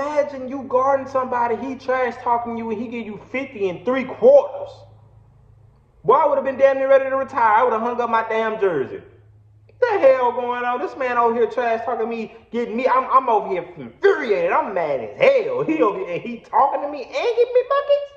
imagine you guarding somebody, he trash talking you, and he give you 50 in 3 quarters. Boy, I would have been damn near ready to retire. I would have hung up my damn jersey. What the hell going on? This man over here trash talking me, getting me. I'm over here infuriated. I'm mad as hell. He over here and he talking to me and giving me buckets,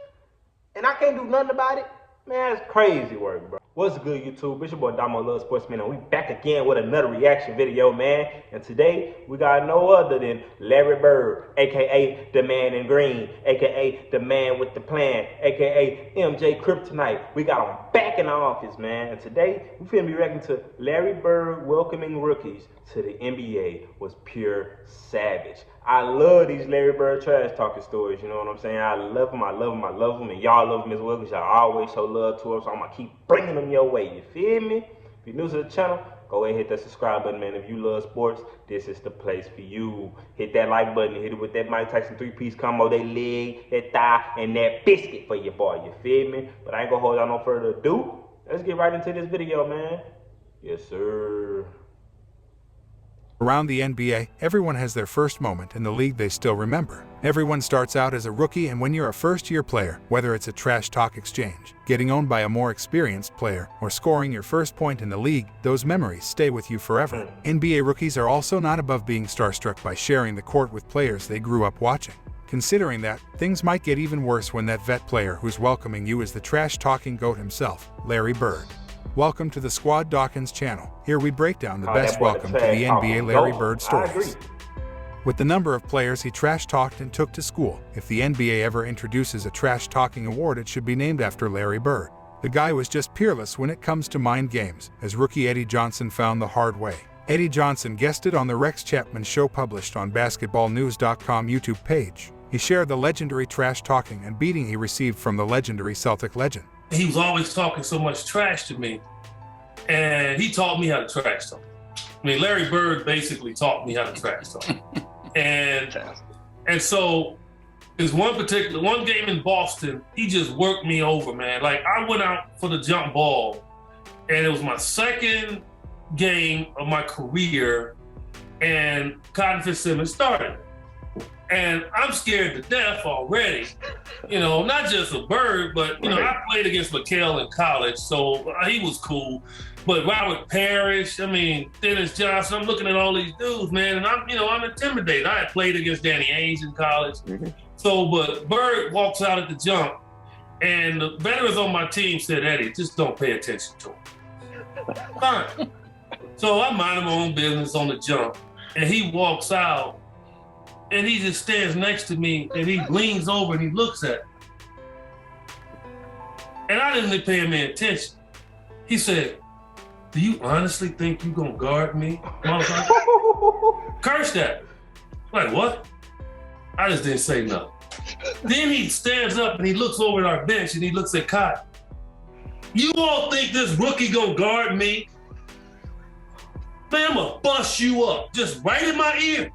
and I can't do nothing about it. Man, that's crazy work, bro. What's good, YouTube? It's your boy Damo Love Sportsman, and we back again with another reaction video, man. And today, we got no other than Larry Bird, a.k.a. the man in green, a.k.a. the man with the plan, a.k.a. MJ Kryptonite. We got him back in the office, man. And today, we finna be reacting to Larry Bird welcoming rookies to the NBA was pure savage. I love these Larry Bird trash talking stories, you know what I'm saying? I love them, and y'all love them as well, because y'all always show love to them, so I'm gonna keep bringing them your way, you feel me? If you're new to the channel, go ahead and hit that subscribe button, man. If you love sports, this is the place for you. Hit that like button, hit it with that Mike Tyson 3-piece combo, that leg, that thigh, and that biscuit for your boy, you feel me? But I ain't gonna hold y'all no further ado. Let's get right into this video, man. Yes, sir. Around the NBA, everyone has their first moment in the league they still remember. Everyone starts out as a rookie, and when you're a first-year player, whether it's a trash talk exchange, getting owned by a more experienced player, or scoring your first point in the league, those memories stay with you forever. NBA rookies are also not above being starstruck by sharing the court with players they grew up watching. Considering that, things might get even worse when that vet player who's welcoming you is the trash-talking GOAT himself, Larry Bird. Welcome to the Squad Dawkins channel. Here we break down the best welcome to the NBA Larry Bird stories. With the number of players he trash-talked and took to school, if the NBA ever introduces a trash-talking award, it should be named after Larry Bird. The guy was just peerless when it comes to mind games, as rookie Eddie Johnson found the hard way. Eddie Johnson guested on the Rex Chapman Show published on BasketballNews.com YouTube page. He shared the legendary trash-talking and beating he received from the legendary Celtic legend. He was always talking so much trash to me, and he taught me how to trash talk. I mean, Larry Bird basically taught me how to trash talk. and so there's one game in Boston, he just worked me over, man. Like, I went out for the jump ball, and it was my second game of my career, and Cotton Fitzsimmons started. And I'm scared to death already. You know, not just a Bird, but, you know, I played against McHale in college, so he was cool. But Robert Parrish, I mean, Dennis Johnson, I'm looking at all these dudes, man, and I'm intimidated. I had played against Danny Ainge in college. So, but Bird walks out at the jump, and the veterans on my team said, Eddie, just don't pay attention to him. Fine. So I mind my own business on the jump, and he walks out, and he just stands next to me, and he leans over and he looks at me. And I didn't pay him any attention. He said, do you honestly think you gonna guard me, motherfucker? Cursed at me. Like, what? I just didn't say nothing. Then he stands up and he looks over at our bench and he looks at Cotton. You all think this rookie gonna guard me? Man, I'm gonna bust you up, just right in my ear.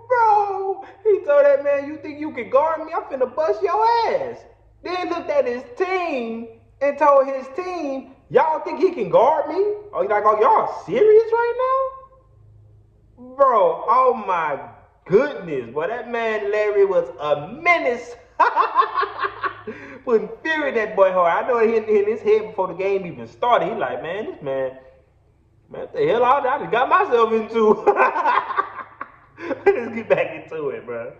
Bro, he told that man, you think you can guard me? I'm finna bust your ass. Then looked at his team and told his team, y'all think he can guard me? Oh, like, oh, y'all serious right now? Bro, oh my goodness. Boy, that man Larry was a menace. Putting fear in that boy heart. I know it hit his head before the game even started. He like, man, this man, what the hell I just got myself into. Let's get back into it, bro.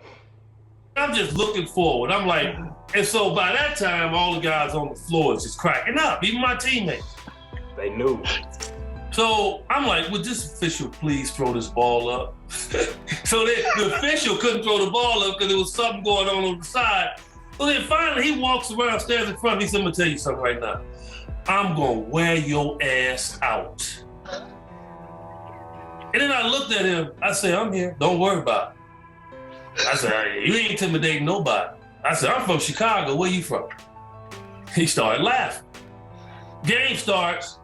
I'm just looking forward. I'm like, and so by that time, all the guys on the floor is just cracking up, even my teammates. They knew. So I'm like, would this official please throw this ball up? So the official couldn't throw the ball up because there was something going on the side. So then finally he walks around, stands in front of me, he said, I'm gonna tell you something right now. I'm gonna wear your ass out. And then I looked at him, I said, I'm here, don't worry about it. I said, you ain't intimidating nobody. I said, I'm from Chicago, where you from? He started laughing. Game starts,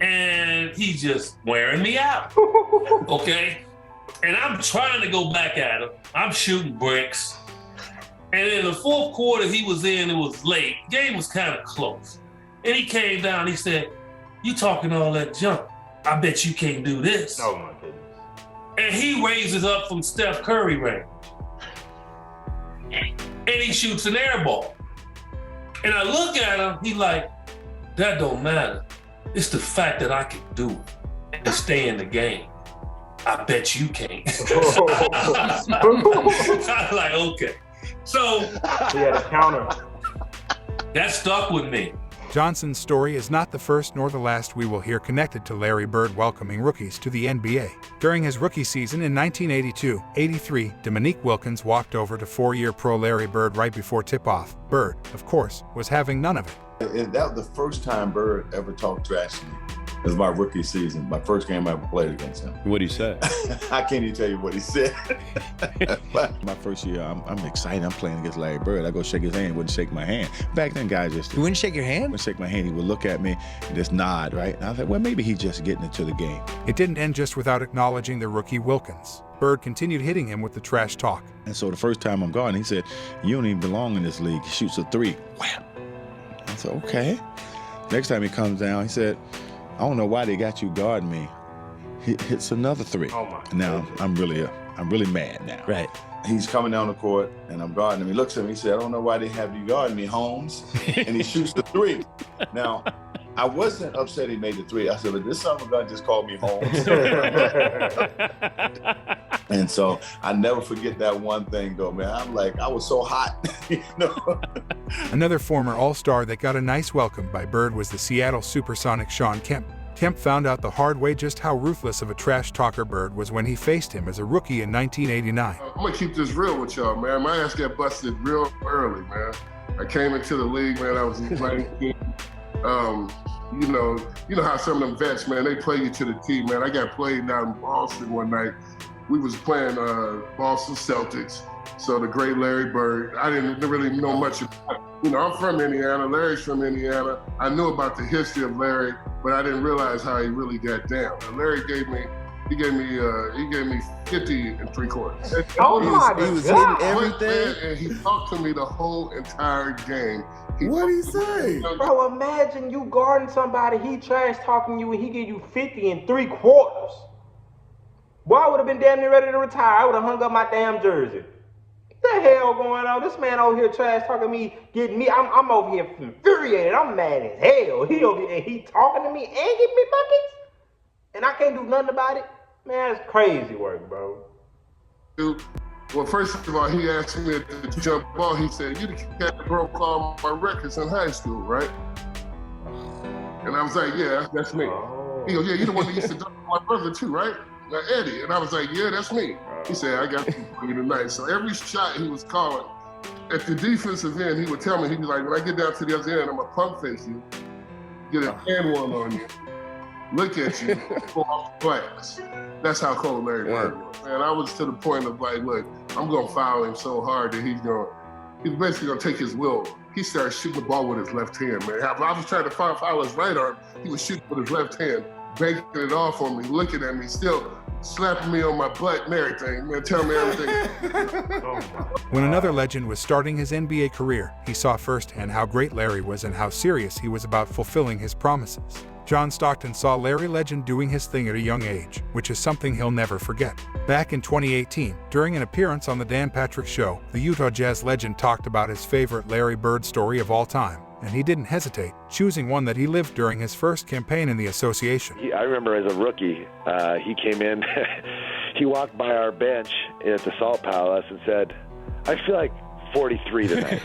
and he's just wearing me out, okay? And I'm trying to go back at him. I'm shooting bricks. And in the fourth quarter he was in, it was late. Game was kind of close. And he came down, he said, you talking all that junk. I bet you can't do this. Oh my goodness. And he raises up from Steph Curry range. And he shoots an air ball. And I look at him, he like, that don't matter. It's the fact that I can do it and stay in the game. I bet you can't. I'm like, okay. So He had a counter. that stuck with me. Johnson's story is not the first nor the last we will hear connected to Larry Bird welcoming rookies to the NBA. During his rookie season in 1982-83, Dominique Wilkins walked over to four-year pro Larry Bird right before tip-off. Bird, of course, was having none of it. That was the first time Bird ever talked trash to me. It was my rookie season, my first game I ever played against him. What'd he say? I can't even tell you what he said. My first year, I'm excited. I'm playing against Larry Bird. I go shake his hand, he wouldn't shake my hand. Back then, guys just... You wouldn't shake your hand? Wouldn't shake my hand. He would look at me and just nod, right? And I was like, well, maybe he's just getting into the game. It didn't end just without acknowledging the rookie Wilkins. Bird continued hitting him with the trash talk. And so the first time I'm guarding, he said, you don't even belong in this league. He shoots a three. Wham! I said, okay. Next time he comes down, he said, I don't know why they got you guarding me. He hits another three. Oh my Now goodness. I'm really mad now. Right. He's coming down the court, and I'm guarding him. He looks at me, he said, I don't know why they have you guarding me, Holmes. And he shoots the three. Now, I wasn't upset he made the three. I said, but this son of a gun just called me Holmes. And so I never forget that one thing, though, man. I'm like, I was so hot, you know. Another former All-Star that got a nice welcome by Bird was the Seattle Supersonic Shawn Kemp. Kemp found out the hard way just how ruthless of a trash talker Bird was when he faced him as a rookie in 1989. I'm gonna keep this real with y'all, man. My ass got busted real early, man. I came into the league, man. I was 19. You know how some of them vets, man, they play you to the T, man. I got played down in Boston one night. We was playing Boston Celtics. So the great Larry Bird, I didn't really know much about it. You know, I'm from Indiana, Larry's from Indiana. I knew about the history of Larry, but I didn't realize how he really got down. Larry gave me 50 and 3/4. Oh my He was God. hitting everything. And he talked to me the whole entire game. What'd he say? Bro, imagine you guarding somebody, he trash talking you, and he give you 50 and 3/4. Boy, I would have been damn near ready to retire. I would have hung up my damn jersey. What the hell going on? This man over here trash talking me, getting me. I'm over here infuriated. I'm mad as hell. He over here and he talking to me and giving me buckets, and I can't do nothing about it. Man, that's crazy work, bro. Dude, well, first of all, he asked me to jump ball. He said, "You the cat that broke all my records in high school, right?" And I was like, "Yeah, that's me." Oh. He goes, "Yeah, you're the one that used to dunk my brother too, right?" Like Eddie. And I was like, "Yeah, that's me." He said, "I got you for you tonight." So every shot he was calling, at the defensive end, he would tell me, he'd be like, "When I get down to the other end, I'm gonna pump face you, get a hand one on you, look at you, go off the glass." That's how cold Larry Bird was. And I was to the point of like, look, I'm gonna foul him so hard that he's basically gonna take his will. He started shooting the ball with his left hand, man. I was trying to foul his right arm. He was shooting with his left hand, banking it off on me, looking at me, still slapping me on my butt and everything, man, telling me everything. When another legend was starting his NBA career, he saw firsthand how great Larry was and how serious he was about fulfilling his promises. John Stockton saw Larry Legend doing his thing at a young age, which is something he'll never forget. Back in 2018, during an appearance on The Dan Patrick Show, the Utah Jazz legend talked about his favorite Larry Bird story of all time, and he didn't hesitate, choosing one that he lived during his first campaign in the association. I remember as a rookie, he came in, he walked by our bench at the Salt Palace and said, "I feel like 43 tonight."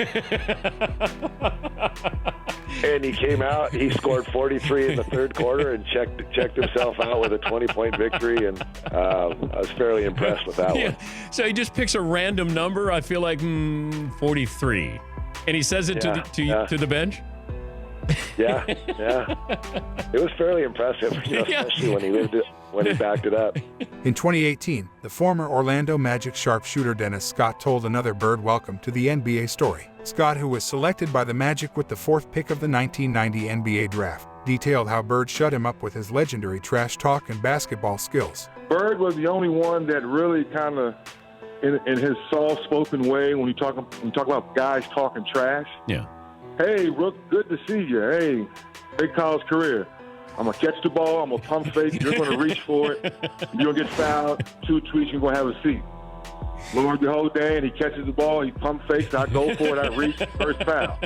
And he came out, he scored 43 in the third quarter and checked himself out with a 20-point victory, and I was fairly impressed with that one. So he just picks a random number, I feel like 43. And he says it to the bench? Yeah. It was fairly impressive, especially when he backed it up. In 2018, the former Orlando Magic sharpshooter Dennis Scott told another Bird welcome to the NBA story. Scott, who was selected by the Magic with the 4th pick of the 1990 NBA draft, detailed how Bird shut him up with his legendary trash talk and basketball skills. Bird was the only one that really kind of, in his soft-spoken way, when you talk about guys talking trash. Yeah. "Hey, Rook, good to see you. Hey, great college career. I'm going to catch the ball. I'm going to pump fake. You're going to reach for it. You're going to get fouled. 2 tweaks, you're going to have a seat. Lo and behold, Dan, he catches the ball. He pump fakes. I go for it. I reach. First foul.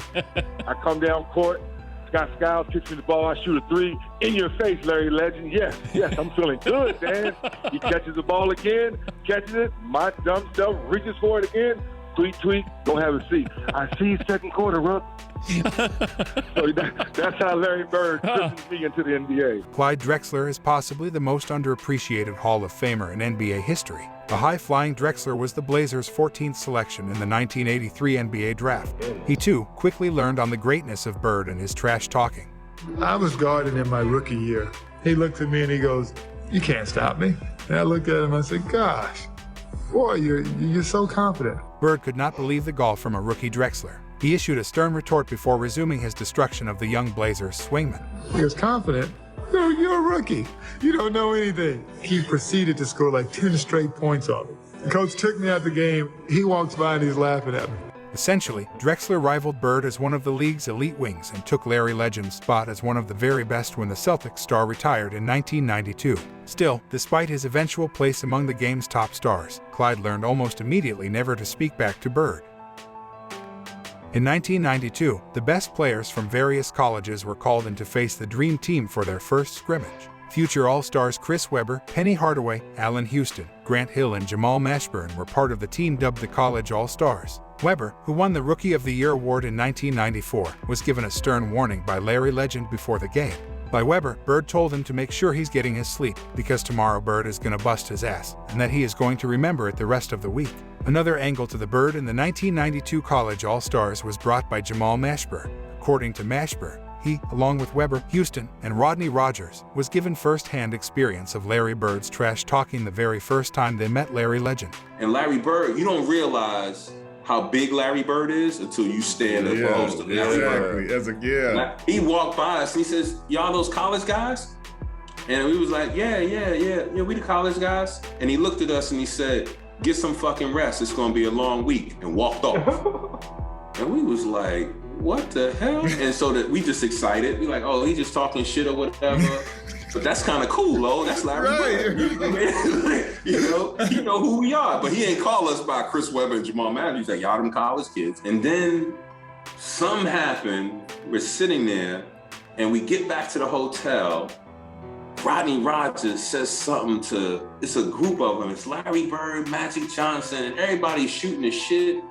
I come down court. Scott Skiles kicks me the ball. I shoot a 3. In your face, Larry Legend. Yes, I'm feeling good, Dan. He catches the ball again. Catches it. My dumb self reaches for it again. Tweak, go have a seat. I see you second quarter, Rook. So that's how Larry Bird pushes me into the NBA. Clyde Drexler is possibly the most underappreciated Hall of Famer in NBA history. The high-flying Drexler was the Blazers' 14th selection in the 1983 NBA draft. He, too, quickly learned on the greatness of Bird and his trash talking. I was guarding in my rookie year. He looked at me and he goes, "You can't stop me." And I looked at him and I said, "Gosh, boy, you're so confident." Bird could not believe the gall from a rookie Drexler. He issued a stern retort before resuming his destruction of the young Blazers swingman. He was confident. "No, you're a rookie. You don't know anything." He proceeded to score like 10 straight points on me. The coach took me out the game. He walks by and he's laughing at me. Essentially, Drexler rivaled Bird as one of the league's elite wings and took Larry Legend's spot as one of the very best when the Celtics star retired in 1992. Still, despite his eventual place among the game's top stars, Clyde learned almost immediately never to speak back to Bird. In 1992, the best players from various colleges were called in to face the Dream Team for their first scrimmage. Future All-Stars Chris Webber, Penny Hardaway, Allen Houston, Grant Hill, and Jamal Mashburn were part of the team dubbed the College All-Stars. Webber, who won the Rookie of the Year award in 1994, was given a stern warning by Larry Legend before the game. By Webber, Bird told him to make sure he's getting his sleep, because tomorrow Bird is going to bust his ass, and that he is going to remember it the rest of the week. Another angle to the Bird in the 1992 College All-Stars was brought by Jamal Mashburn. According to Mashburn, he, along with Webber, Houston, and Rodney Rogers, was given first-hand experience of Larry Bird's trash talking the very first time they met Larry Legend. And Larry Bird, you don't realize how big Larry Bird is until you stand up close to Larry Bird. He walked by us and he says, "Y'all those college guys?" And we was like, yeah, we the college guys. And he looked at us and he said, "Get some fucking rest. It's gonna be a long week," and walked off. And we was like, what the hell? And so that we just excited. We like, oh, he just talking shit or whatever. But that's kind of cool, though. That's Larry Bird. You know who we are. But he ain't call us by Chris Webber and Jamal Mashburn. He's like, y'all them college kids. And then something happened. We're sitting there, and we get back to the hotel. Rodney Rogers says something to, it's a group of them. It's Larry Bird, Magic Johnson, and everybody's shooting the shit.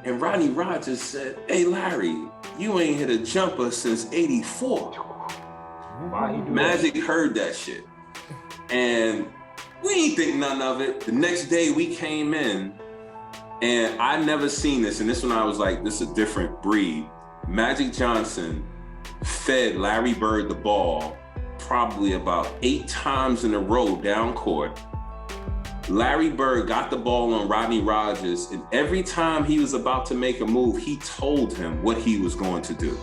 And Rodney Rogers said, "Hey, Larry, you ain't hit a jumper since '84. Magic heard that shit. And we ain't think nothing of it. The next day we came in, and I never seen this, and this one I was like, this is a different breed. Magic Johnson fed Larry Bird the ball probably about 8 times in a row down court. Larry Bird got the ball on Rodney Rogers, and every time he was about to make a move, he told him what he was going to do.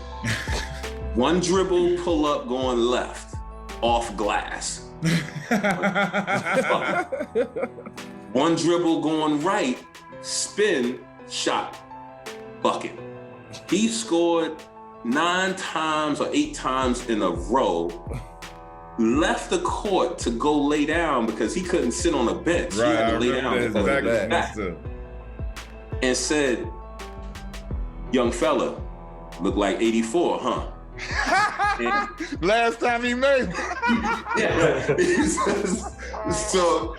One dribble, pull up, going left, off glass. One dribble, going right, spin, shot, bucket. He scored 9 times or 8 times in a row, left the court to go lay down because he couldn't sit on a bench. He had to lay down because of his back. And said, "Young fella, look like 84, huh?" Last time he made it. Yeah. So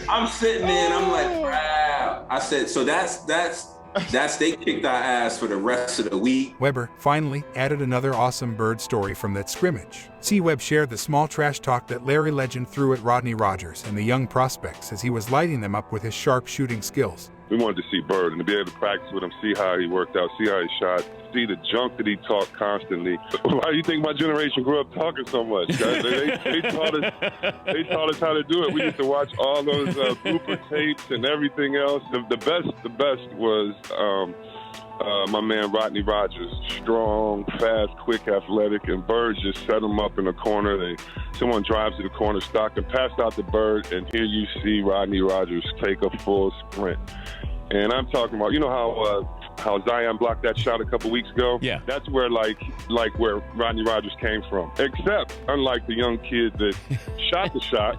I'm sitting there and I'm like, wow. I said, so that's they kicked our ass for the rest of the week. Webber finally added another awesome Bird story from that scrimmage. C-Web shared the small trash talk that Larry Legend threw at Rodney Rogers and the young prospects as he was lighting them up with his sharp shooting skills. We wanted to see Bird and to be able to practice with him, see how he worked out, see how he shot, see the junk that he talked constantly. Why do you think my generation grew up talking so much, guys? They taught us how to do it. We used to watch all those blooper tapes and everything else. The best was my man Rodney Rogers. Strong, fast, quick, athletic, and Bird just set him up in the corner. Someone drives to the corner, Stockton, pass out the Bird, and here you see Rodney Rogers take a full sprint. And I'm talking about, you know how how Zion blocked that shot a couple weeks ago. Yeah. That's where like where Rodney Rogers came from. Except, unlike the young kid that shot the shot,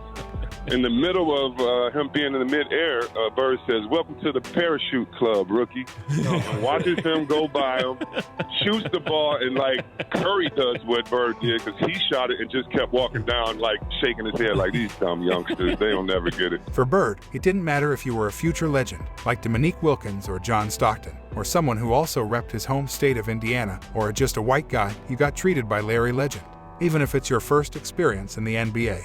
in the middle of him being in the midair, Bird says, "Welcome to the parachute club, rookie." Watches him go by him, shoots the ball, and like Curry does what Bird did, because he shot it and just kept walking down, like shaking his head like, these dumb youngsters, they don't never get it. For Bird, it didn't matter if you were a future legend, like Dominique Wilkins or John Stockton, or someone who also repped his home state of Indiana, or just a white guy, you got treated by Larry Legend, even if it's your first experience in the NBA.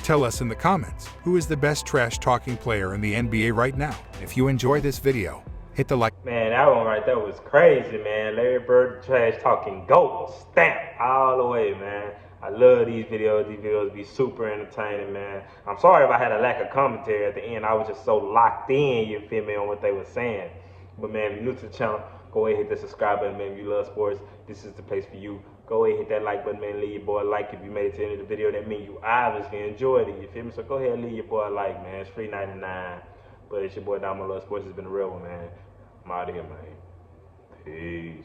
Tell us in the comments, who is the best trash-talking player in the NBA right now? If you enjoyed this video, hit the like. Man, that one right there was crazy, man. Larry Bird, trash-talking GOAT, stamp all the way, man. I love these videos. These videos be super entertaining, man. I'm sorry if I had a lack of commentary at the end. I was just so locked in, you feel me, on what they were saying. But, man, if you're new to the channel, go ahead and hit the subscribe button, man. If you love sports, this is the place for you. Go ahead and hit that like button, man. Leave your boy a like if you made it to the end of the video. That means you obviously enjoyed it, you feel me? So go ahead and leave your boy a like, man. It's free 99. But it's your boy Dominique. Sports has been a real one, man. I'm out of here, man. Peace.